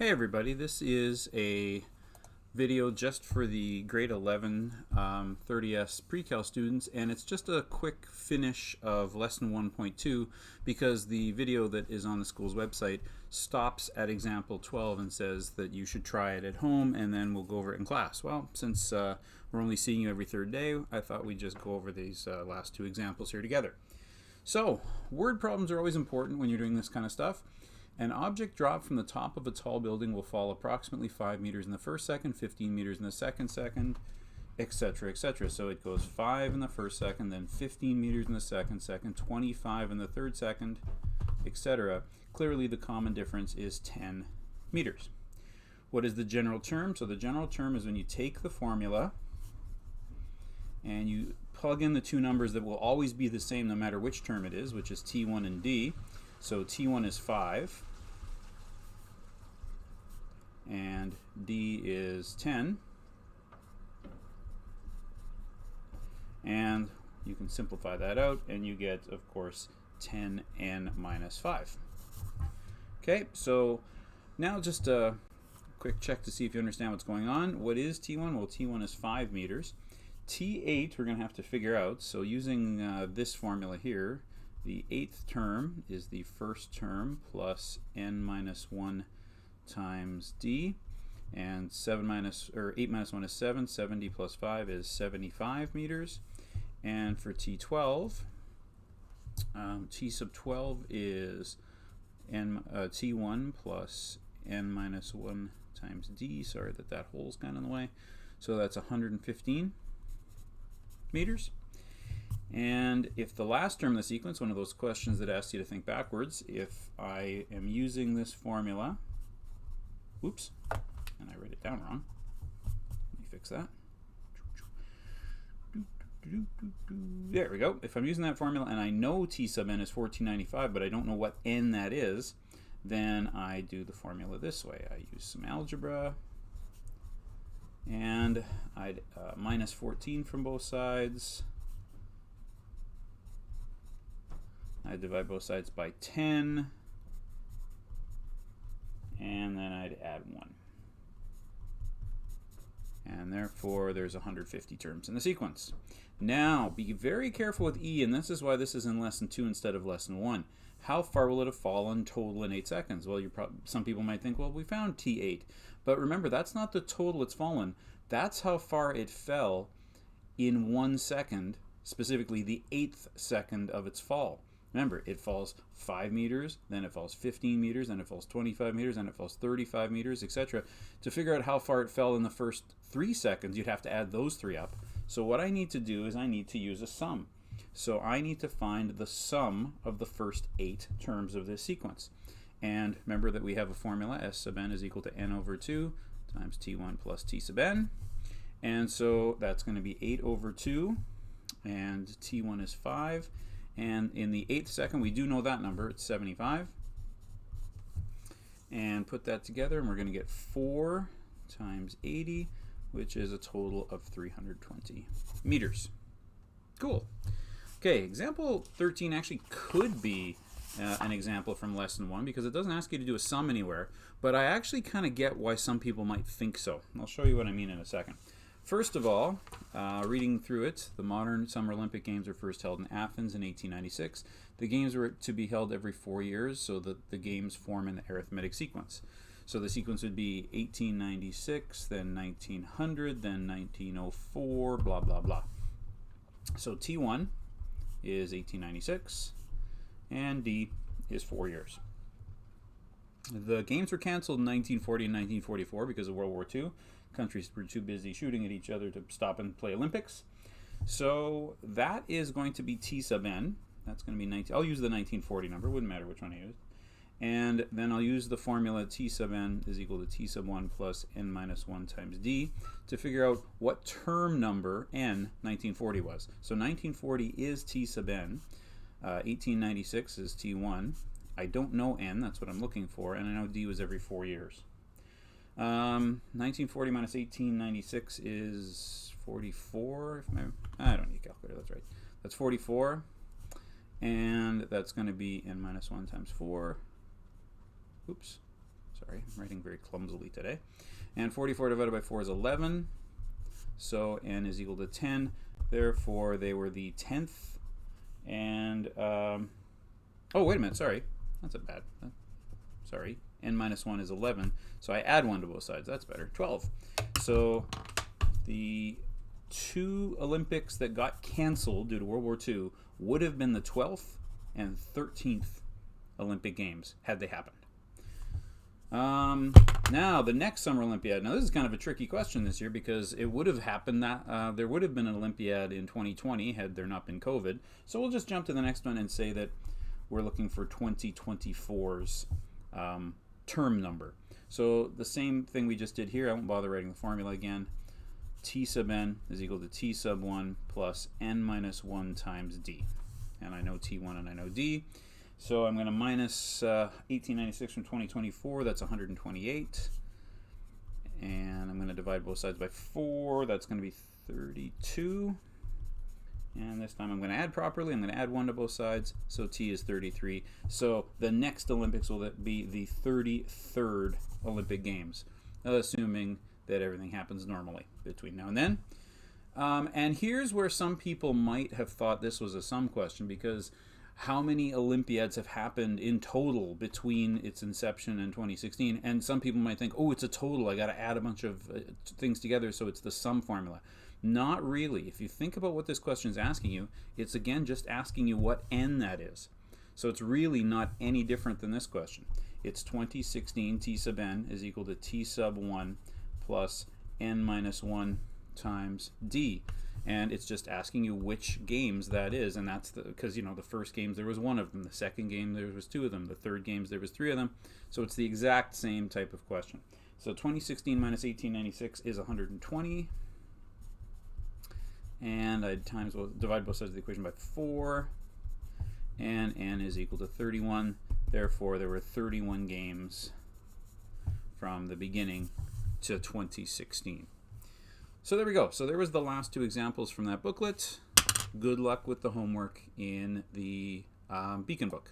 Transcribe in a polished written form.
Hey everybody, this is a video just for the grade 11 30S pre-cal students, and it's just a quick finish of lesson 1.2 because the video that is on the school's website stops at example 12 and says that you should try it at home and then we'll go over it in class. Well, since we're only seeing you every third day, I thought we'd just go over these last two examples here together. So, word problems are always important when you're doing this kind of stuff. An object dropped from the top of a tall building will fall approximately 5 meters in the first second, 15 meters in the second, etc., etc. So it goes 5 in the first second, then 15 meters in the second, 25 in the third second, etc. Clearly the common difference is 10 meters. What is the general term? So the general term is when you take the formula and you plug in the two numbers that will always be the same no matter which term it is, which is T1 and D. So T1 is 5. And D is 10, and you can simplify that out and you get, of course, 10n minus 5. Okay, so now just a quick check to see if you understand what's going on. What is T1? Well, T1 is 5 meters. T8 we're going to have to figure out, so using this formula here, the 8th term is the first term plus n minus 1 times d, and 8 minus 1 is 7. 70 plus 5 is 75 meters. And for T12, T sub 12 is T1 plus n minus 1 times d. Sorry that hole's kind of in the way. So that's 115 meters. And if the last term in the sequence, one of those questions that asks you to think backwards, if I am using this formula, oops, and I wrote it down wrong. Let me fix that. There we go. If I'm using that formula and I know T sub n is 1495, but I don't know what n that is, then I do the formula this way. I use some algebra, and I'd minus 14 from both sides. I divide both sides by 10. And then I'd add 1. And therefore there's 150 terms in the sequence. Now be very careful with E, and this is why this is in lesson 2 instead of lesson 1. How far will it have fallen total in 8 seconds? Well, some people might think, well, we found T8. But remember, that's not the total it's fallen. That's how far it fell in 1 second, specifically the 8th second of its fall. Remember, it falls 5 meters, then it falls 15 meters, then it falls 25 meters, then it falls 35 meters, etc. To figure out how far it fell in the first 3 seconds, you'd have to add those 3 up. So what I need to do is I need to use a sum. So I need to find the sum of the first 8 terms of this sequence. And remember that we have a formula, S sub n is equal to n over 2 times T1 plus T sub n. And so that's going to be 8 over 2, and T1 is 5. And in the 8th second, we do know that number, it's 75. And put that together, and we're going to get 4 times 80, which is a total of 320 meters. Cool. Okay, example 13 actually could be an example from lesson 1 because it doesn't ask you to do a sum anywhere, but I actually kind of get why some people might think so. I'll show you what I mean in a second. First of all, reading through it, the modern Summer Olympic Games were first held in Athens in 1896. The Games were to be held every 4 years, so that the Games form an arithmetic sequence. So the sequence would be 1896, then 1900, then 1904, blah, blah, blah. So T1 is 1896, and D is 4 years. The Games were canceled in 1940 and 1944 because of World War II. Countries were too busy shooting at each other to stop and play Olympics. So that is going to be T sub n. That's going to be 19. I'll use the 1940 number. Wouldn't matter which one I use. And then I'll use the formula T sub n is equal to T sub 1 plus n minus 1 times D to figure out what term number n 1940 was. So 1940 is T sub n. 1896 is T1. I don't know n. That's what I'm looking for. And I know D was every 4 years. 1940 minus 1896 is 44. I don't need a calculator, that's right. That's 44. And that's going to be n minus 1 times 4. Oops. Sorry, I'm writing very clumsily today. And 44 divided by 4 is 11. So n is equal to 10. Therefore, they were the 10th. And, oh, wait a minute. Sorry. That's a bad. Sorry. N minus 1 is 11. So I add 1 to both sides. That's better. 12. So the 2 Olympics that got canceled due to World War II would have been the 12th and 13th Olympic Games had they happened. Now, the next Summer Olympiad. Now, this is kind of a tricky question this year because it would have happened that there would have been an Olympiad in 2020 had there not been COVID. So we'll just jump to the next one and say that we're looking for 2024's term number. So the same thing we just did here. I won't bother writing the formula again. T sub n is equal to T sub 1 plus n minus 1 times d. And I know T1 and I know d. So I'm going to minus 1896 from 2024. That's 128. And I'm going to divide both sides by 4. That's going to be 32. And this time I'm going to add properly. I'm going to add 1 to both sides. So T is 33. So the next Olympics will be the 33rd Olympic Games, assuming that everything happens normally between now and then. And here's where some people might have thought this was a sum question, because how many Olympiads have happened in total between its inception and 2016? And some people might think, oh, it's a total. I got to add a bunch of things together, so it's the sum formula. Not really. If you think about what this question is asking you, it's again just asking you what n that is. So it's really not any different than this question. It's 2016 T sub n is equal to T sub 1 plus n minus 1 times d. And it's just asking you which games that is, and that's because the first games there was 1 of them, the second game there was 2 of them, the third games there was 3 of them. So it's the exact same type of question. So 2016 minus 1896 is 120, and I divide both sides of the equation by 4, and n is equal to 31. Therefore, there were 31 games from the beginning to 2016. So there we go. So there was the last 2 examples from that booklet. Good luck with the homework in the Beacon book.